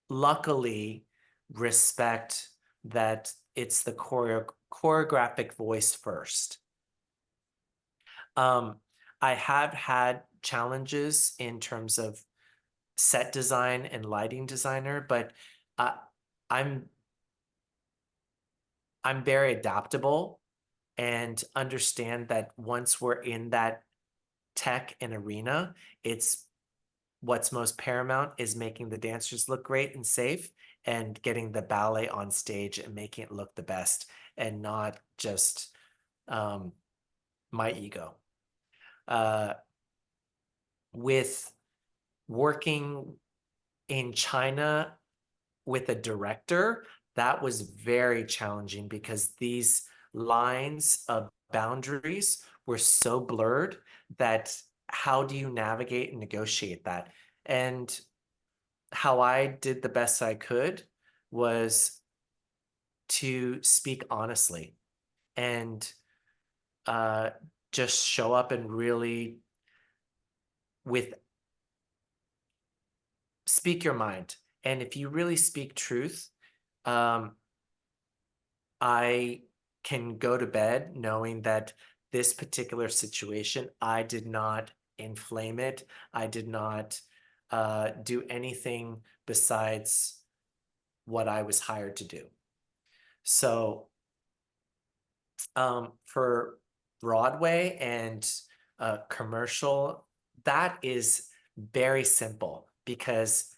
luckily respect that it's the choreographic voice first. I have had challenges in terms of set design and lighting designer, but I'm very adaptable and understand that once we're in that tech and arena, it's what's most paramount is making the dancers look great and safe and getting the ballet on stage and making it look the best and not just my ego. With working in China with a director, that was very challenging because these lines of boundaries were so blurred that how do you navigate and negotiate that? And how I did the best I could was to speak honestly and just show up and really speak your mind. And if you really speak truth, I can go to bed knowing that this particular situation, I did not inflame it. I did not do anything besides what I was hired to do. So for Broadway and commercial, that is very simple because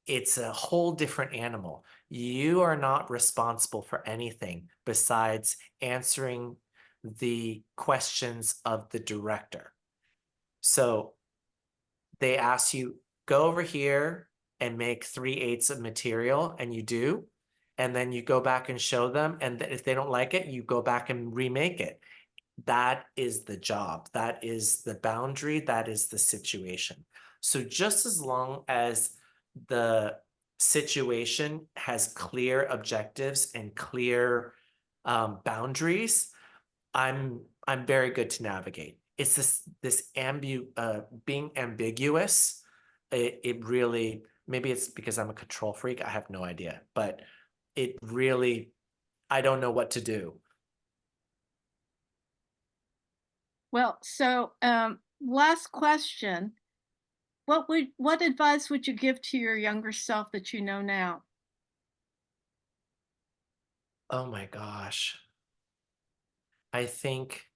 it's a whole different animal. You are not responsible for anything besides answering the questions of the director. So they ask you, go over here and make 3/8 of material, and you do. And then you go back and show them. And if they don't like it, you go back and remake it. That is the job. That is the boundary. That is the situation. So just as long as the situation has clear objectives and clear boundaries, I'm very good to navigate. It's this being ambiguous. It really, maybe it's because I'm a control freak. I have no idea, but it really, I don't know what to do. Well, so last question. What advice would you give to your younger self that you know now? Oh my gosh. I think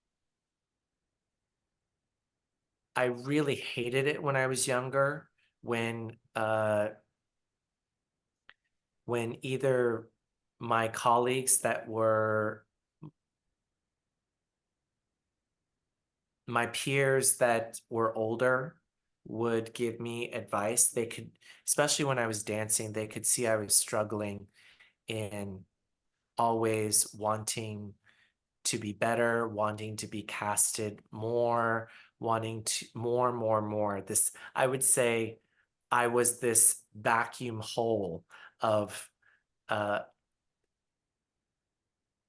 I really hated it when I was younger, when either my colleagues that were my peers that were older would give me advice. They could, especially when I was dancing, they could see I was struggling in always wanting to be better, wanting to be casted more, wanting to more. This, I would say I was this vacuum hole of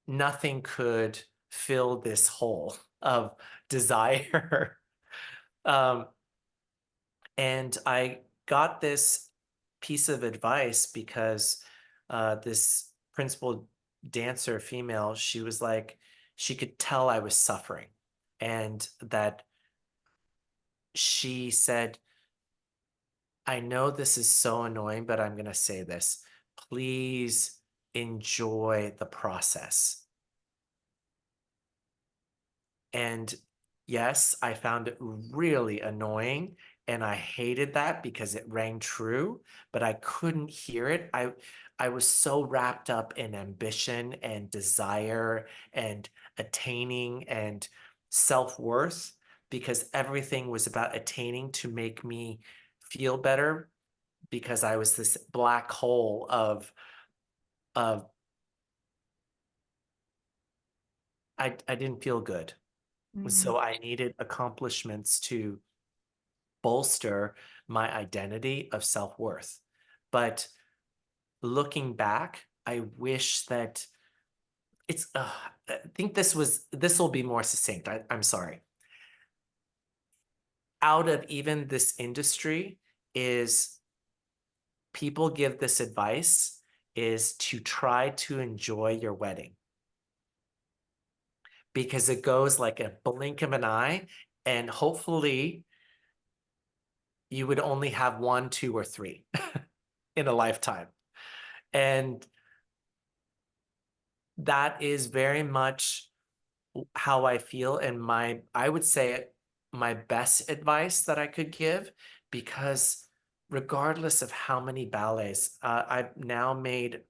nothing could fill this hole of desire. And I got this piece of advice because this principal dancer, female, she was like, she could tell I was suffering. And that she said, I know this is so annoying, but I'm going to say this. Please enjoy the process. And yes, I found it really annoying and I hated that because it rang true, but I couldn't hear it. I was so wrapped up in ambition and desire and attaining and self-worth because everything was about attaining to make me feel better because I was this black hole of I didn't feel good. So I needed accomplishments to bolster my identity of self-worth. But looking back, I wish that I think this will be more succinct. I'm sorry. Out of even this industry is people give this advice is to try to enjoy your wedding because it goes like a blink of an eye and hopefully you would only have 1, 2, or 3 in a lifetime. And that is very much how I feel, and I would say my best advice that I could give, because regardless of how many ballets, I've now made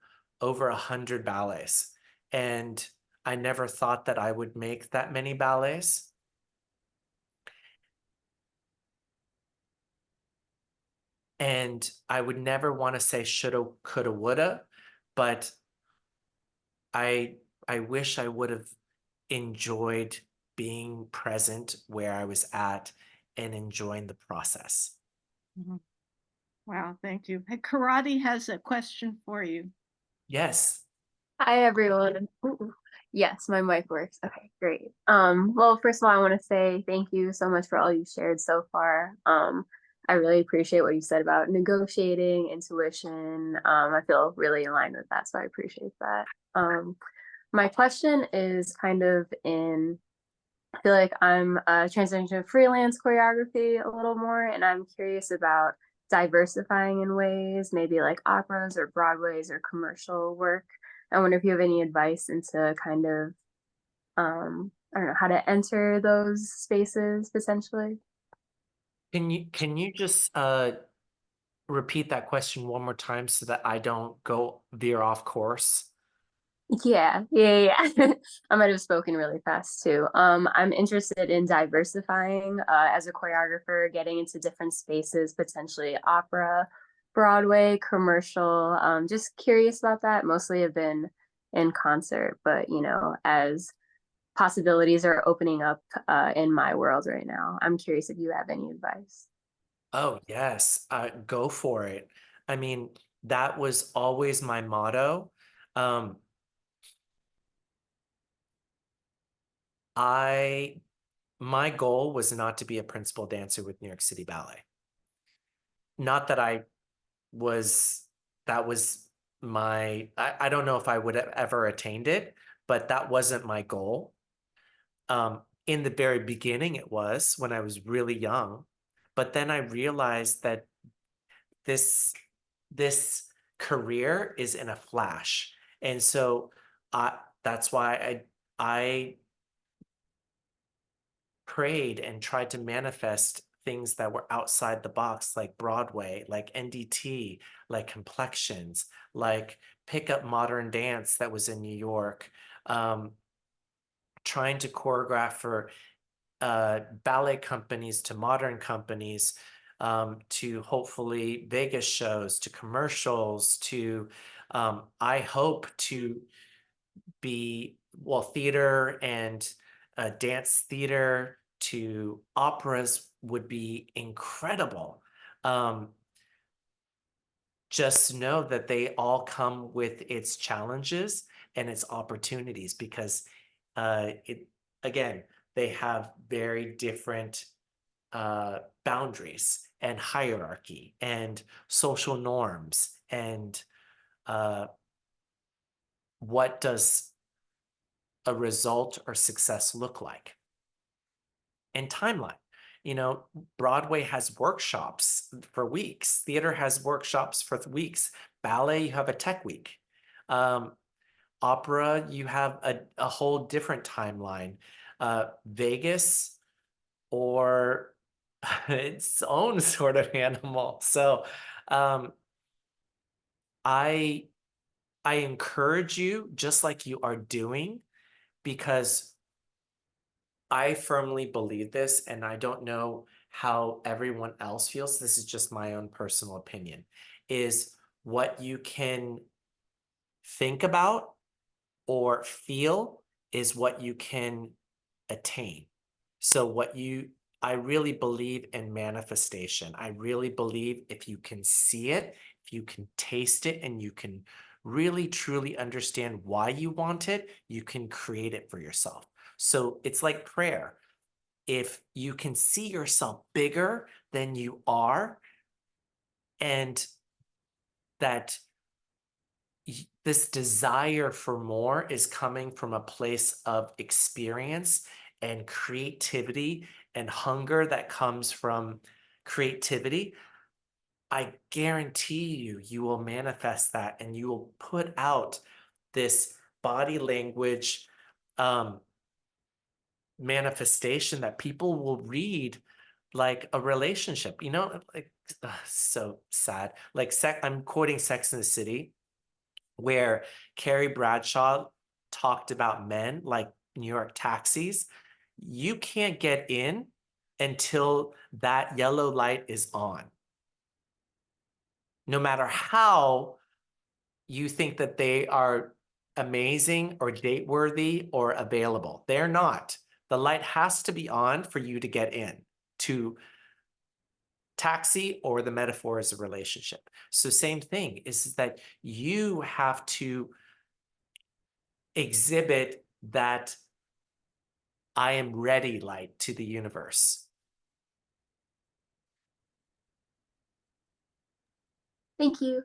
over 100 ballets, and I never thought that I would make that many ballets. And I would never want to say shoulda, coulda, woulda, but I wish I would have enjoyed being present where I was at and enjoying the process. Mhm. Wow, thank you. Hey, Karate has a question for you. Yes. Hi everyone. Ooh, yes, my mic works. Okay, great. Well, first of all, I want to say thank you so much for all you shared so far. I really appreciate what you said about negotiating, intuition. I feel really aligned with that, so I appreciate that. My question is kind of I feel like I'm transitioning to freelance choreography a little more, and I'm curious about diversifying in ways, maybe like operas or Broadways or commercial work. I wonder if you have any advice into kind of, I don't know, how to enter those spaces potentially. Can you just repeat that question one more time so that I don't go veer off course? Yeah. I might have spoken really fast too. I'm interested in diversifying as a choreographer, getting into different spaces, potentially opera, Broadway, commercial. Just curious about that. Mostly have been in concert, but as possibilities are opening up in my world right now, I'm curious if you have any advice. Oh, yes. Go for it. I mean, that was always my motto. My goal was not to be a principal dancer with New York City Ballet. Not that that was I don't know if I would have ever attained it, but that wasn't my goal. In the very beginning, it was when I was really young, but then I realized that this career is in a flash. And so that's why I prayed and tried to manifest things that were outside the box, like Broadway, like NDT, like Complexions, like Pick Up Modern Dance that was in New York, trying to choreograph for ballet companies to modern companies, to hopefully Vegas shows, to commercials, to I hope to be, well, theater and dance theater to operas would be incredible. Just know that they all come with its challenges and its opportunities, because again, they have very different boundaries and hierarchy and social norms and what does a result or success look like, and timeline. Broadway has workshops for weeks. Theater has workshops for weeks. Ballet, you have a tech week. Opera, you have a whole different timeline. Vegas, or its own sort of animal. So I encourage you, just like you are doing, because I firmly believe this, and I don't know how everyone else feels. This is just my own personal opinion, is what you can think about or feel is what you can attain. So I really believe in manifestation. I really believe if you can see it, if you can taste it, and you can really truly understand why you want it, you can create it for yourself. So it's like prayer. If you can see yourself bigger than you are, and that this desire for more is coming from a place of experience and creativity and hunger that comes from creativity, I guarantee you, you will manifest that and you will put out this body language manifestation that people will read like a relationship, you know, like so sad. Like I'm quoting Sex and the City, where Carrie Bradshaw talked about men like New York taxis. You can't get in until that yellow light is on. No matter how you think that they are amazing or date worthy or available, they're not. The light has to be on for you to get in to taxi, or the metaphor is a relationship. So same thing is that you have to exhibit that I am ready light to the universe. Thank you.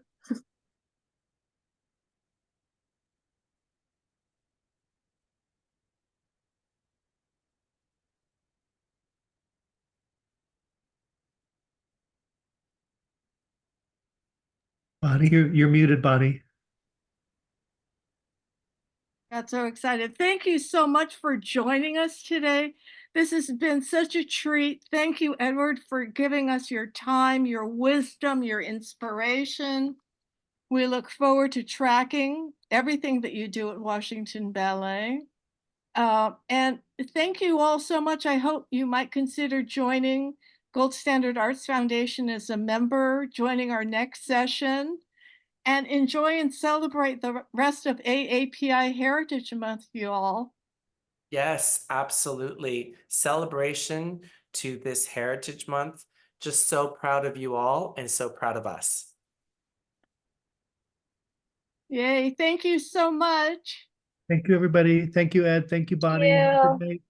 Bonnie, you're muted, Bonnie. Got so excited. Thank you so much for joining us today. This has been such a treat. Thank you, Edward, for giving us your time, your wisdom, your inspiration. We look forward to tracking everything that you do at Washington Ballet. And thank you all so much. I hope you might consider joining Gold Standard Arts Foundation as a member, joining our next session, and enjoy and celebrate the rest of AAPI Heritage Month, you all. Yes, absolutely. Celebration to this Heritage Month. Just so proud of you all and so proud of us. Yay, thank you so much. Thank you, everybody. Thank you, Ed. Thank you, Bonnie. you. Good night.